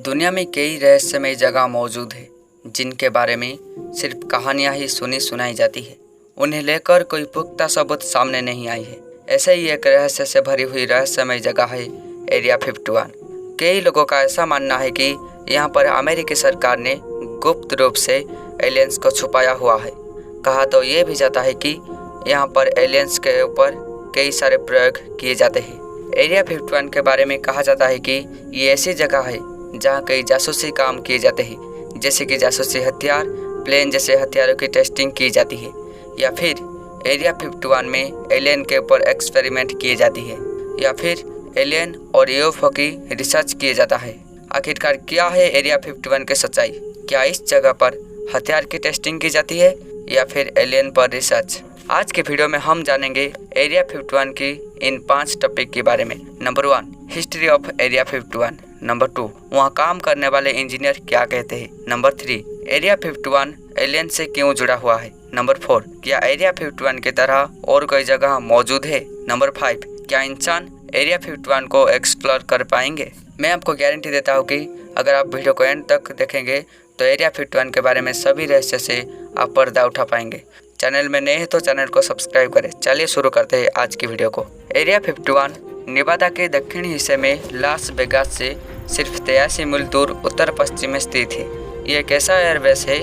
दुनिया में कई रहस्यमय जगह मौजूद है जिनके बारे में सिर्फ कहानियां ही सुनी सुनाई जाती है। उन्हें लेकर कोई पुख्ता सबूत सामने नहीं आई है। ऐसे ही एक रहस्य से भरी हुई रहस्यमय जगह है एरिया 51। कई लोगों का ऐसा मानना है कि यहाँ पर अमेरिकी सरकार ने गुप्त रूप से एलियंस को छुपाया हुआ है। कहा तो ये भी जाता है कि यहाँ पर एलियंस के ऊपर कई सारे प्रयोग किए जाते हैं। एरिया 51 के बारे में कहा जाता है कि ये ऐसी जगह है जहाँ कई जासूसी काम किए जाते हैं, जैसे कि जासूसी हथियार, प्लेन जैसे हथियारों की टेस्टिंग की जाती है, या फिर एरिया 51 में एलियन के ऊपर एक्सपेरिमेंट किए जाती है, या फिर एलियन और यूएफओ की रिसर्च किया जाता है। आखिरकार क्या है एरिया 51 की सच्चाई? क्या इस जगह पर हथियार की टेस्टिंग की जाती है या फिर एलियन पर रिसर्च? आज के वीडियो में हम जानेंगे एरिया 51 की इन 5 टॉपिक के बारे में। Number 1, history of area 51। Number 2, वहाँ काम करने वाले इंजीनियर क्या कहते हैं। नंबर 3, एरिया 51 एलियन से क्यों जुड़ा हुआ है। नंबर 4, क्या एरिया 51 की तरह और कोई जगह मौजूद है। नंबर 5, क्या इंसान एरिया 51 को एक्सप्लोर कर पाएंगे। मैं आपको गारंटी देता हूँ कि अगर आप वीडियो को एंड तक देखेंगे तो एरिया 51 के बारे में सभी रहस्य से आप पर्दा उठा पाएंगे। चैनल में नए हैं तो चैनल को सब्सक्राइब करें। चलिए शुरू करते हैं आज की वीडियो को। एरिया 51 नेवादा के दक्षिणी हिस्से में लास वेगास से सिर्फ 83 मील दूर उत्तर पश्चिम में स्थित है। ये एक ऐसा एयरबेस है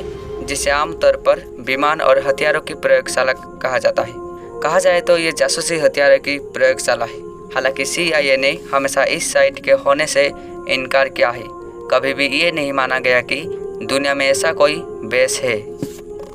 जिसे आमतौर पर विमान और हथियारों की प्रयोगशाला कहा जाता है। कहा जाए तो ये जासूसी हथियारों की प्रयोगशाला है। हालांकि CIA ने हमेशा इस साइट के होने से इनकार किया है। कभी भी ये नहीं माना गया कि दुनिया में ऐसा कोई बेस है।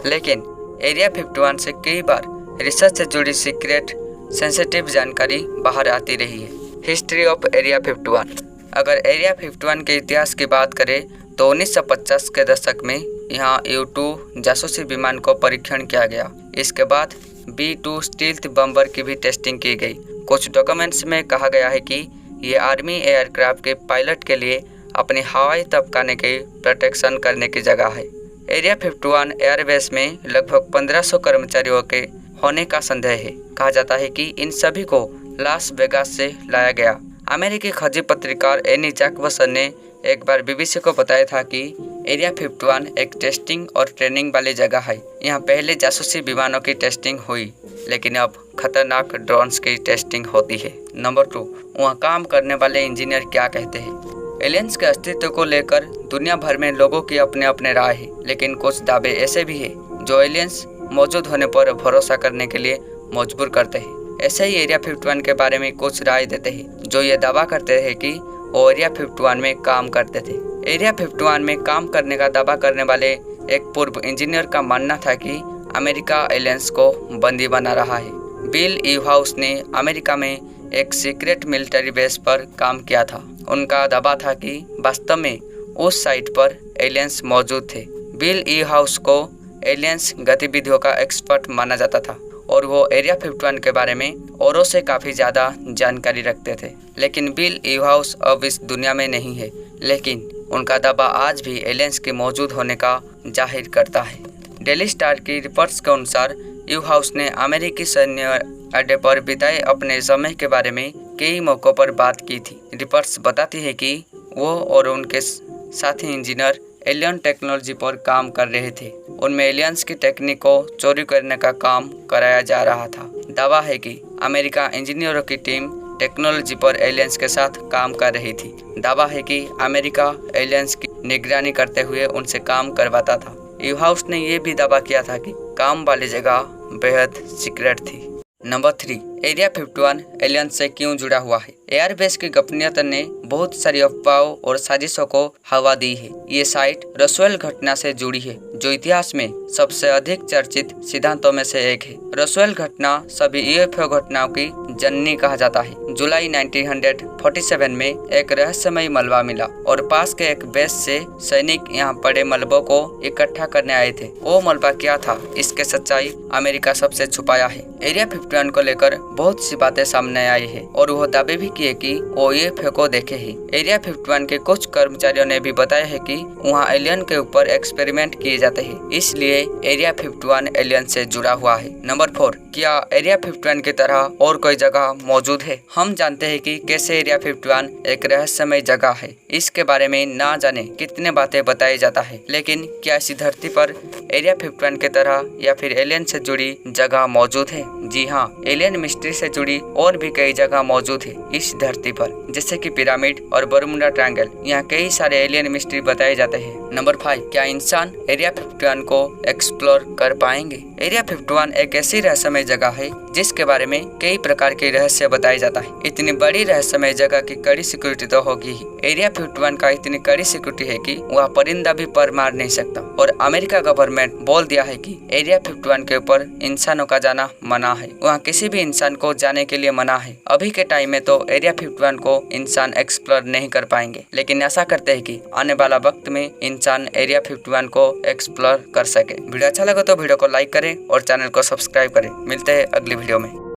लेकिन एरिया 51 से कई बार रिसर्च से जुड़ी सीक्रेट सेंसिटिव जानकारी बाहर आती रही है। History of area 51। अगर एरिया 51 के इतिहास की बात करें तो 1950 के दशक में यहाँ U-2 जासूसी विमान को परीक्षण किया गया। इसके बाद B-2 स्टील्थ बम्बर की भी टेस्टिंग की गई। कुछ डॉक्यूमेंट्स में कहा गया है कि ये आर्मी एयरक्राफ्ट के पायलट के लिए अपने हवाई तबकाने के प्रोटेक्शन करने की जगह है। एरिया 51 एयरबेस में लगभग 1500 कर्मचारियों के होने का संदेह है। कहा जाता है कि इन सभी को लास वेगास से लाया गया। अमेरिकी खोजी पत्रकार एनी जैकबसन ने एक बार BBC को बताया था कि एरिया 51 एक टेस्टिंग और ट्रेनिंग वाली जगह है। यहाँ पहले जासूसी विमानों की टेस्टिंग हुई, लेकिन अब खतरनाक ड्रोन्स की टेस्टिंग होती है। नंबर 2, वहाँ काम करने वाले इंजीनियर क्या कहते हैं। एलियंस के अस्तित्व को लेकर दुनिया भर में लोगों की अपने अपने राय है, लेकिन कुछ दावे ऐसे भी हैं जो एलियंस मौजूद होने पर भरोसा करने के लिए मजबूर करते हैं। ऐसे ही एरिया 51 के बारे में कुछ राय देते हैं जो ये दावा करते हैं कि वो एरिया 51 में काम करते थे। एरिया 51 में काम करने का दावा करने वाले एक पूर्व इंजीनियर का मानना था कि अमेरिका एलियंस को बंदी बना रहा है। बिल ईवहाउस ने अमेरिका में एक सीक्रेट मिलिट्री बेस पर काम किया था। उनका दावा था कि वास्तव में उस साइट पर एलियंस मौजूद थे। बिल ईवहाउस को एलियंस गतिविधियों का एक्सपर्ट माना जाता था और वो एरिया 51 के बारे में औरों से काफ़ी ज़्यादा जानकारी रखते थे। लेकिन बिल ईवहाउस अब इस दुनिया में नहीं है, लेकिन उनका दावा आज भी एलियंस के मौजूद होने का जाहिर करता है। डेली स्टार की रिपोर्ट्स के अनुसार ईवहाउस ने अमेरिकी सैन्य अड्डे पर बिताए अपने समय के बारे में कई मौक़ों पर बात की थी। रिपोर्ट्स बताती है कि वो और उनके साथी इंजीनियर एलियन टेक्नोलॉजी पर काम कर रहे थे। उनमें एलियंस की टेक्निक को चोरी करने का काम कराया जा रहा था। दावा है कि अमेरिका इंजीनियरों की टीम टेक्नोलॉजी पर एलियंस के साथ काम कर रही थी। दावा है कि अमेरिका एलियंस की निगरानी करते हुए उनसे काम करवाता था। ईवहाउस ने यह भी दावा किया था कि काम वाली जगह बेहद सीक्रेट थी। नंबर 3, एरिया 51 एलियन से क्यों जुड़ा हुआ है। एयरबेस की गोपनीयता ने बहुत सारी अफवाहों और साजिशों को हवा दी है। ये साइट रसवेल घटना से जुड़ी है, जो इतिहास में सबसे अधिक चर्चित सिद्धांतों में से एक है। रसवेल घटना सभी UFO घटनाओं की जननी कहा जाता है। जुलाई 1947 में एक रहस्यमय मलबा मिला और पास के एक बेस से सैनिक यहाँ पड़े मलबों को इकट्ठा करने आए थे। वो मलबा क्या था, इसके सच्चाई अमेरिका सबसे छुपाया है। एरिया 51 को लेकर बहुत सी बातें सामने आई है और वह दावे भी किए कि वो UFO को देखे ही। एरिया 51 के कुछ कर्मचारियों ने भी बताया है कि वहाँ एलियन के ऊपर एक्सपेरिमेंट किए जाते हैं, इसलिए एरिया 51 एलियन से जुड़ा हुआ है। नंबर 4, क्या एरिया 51 की तरह और कोई जगह मौजूद है? हम जानते हैं कि कैसे एरिया 51 एक रहस्यमय जगह है। इसके बारे में ना जाने कितने बातें बताया जाता है, लेकिन क्या इसी धरती पर एरिया 51 की तरह या फिर एलियन से जुड़ी जगह मौजूद है? जी हाँ, एलियन मिस्ट्री से जुड़ी और भी कई जगह मौजूद है इस धरती पर, जैसे कि पिरामिड और बरमुडा ट्रायंगल। यहाँ कई सारे एलियन मिस्ट्री बताए जाते हैं। नंबर 5, क्या इंसान एरिया 51 को एक्सप्लोर कर पाएंगे? एरिया 51 एक ऐसी रहस्यमय जगह है जिसके बारे में कई प्रकार के रहस्य बताए जाता है। इतनी बड़ी रहस्यमय जगह की कड़ी सिक्योरिटी तो होगी ही। एरिया 51 का इतनी कड़ी सिक्योरिटी है कि वह परिंदा भी पर मार नहीं सकता, और अमेरिका गवर्नमेंट बोल दिया है कि एरिया 51 के ऊपर इंसानों का जाना मना है। वहाँ किसी भी इंसान को जाने के लिए मना है। अभी के टाइम में तो एरिया 51 को इंसान एक्सप्लोर नहीं कर पाएंगे, लेकिन आशा करते हैं कि आने वाला वक्त में इंसान एरिया 51 को एक्सप्लोर कर सके। वीडियो अच्छा लगा तो वीडियो को लाइक करें और चैनल को सब्सक्राइब करें। मिलते हैं अगली वीडियो में।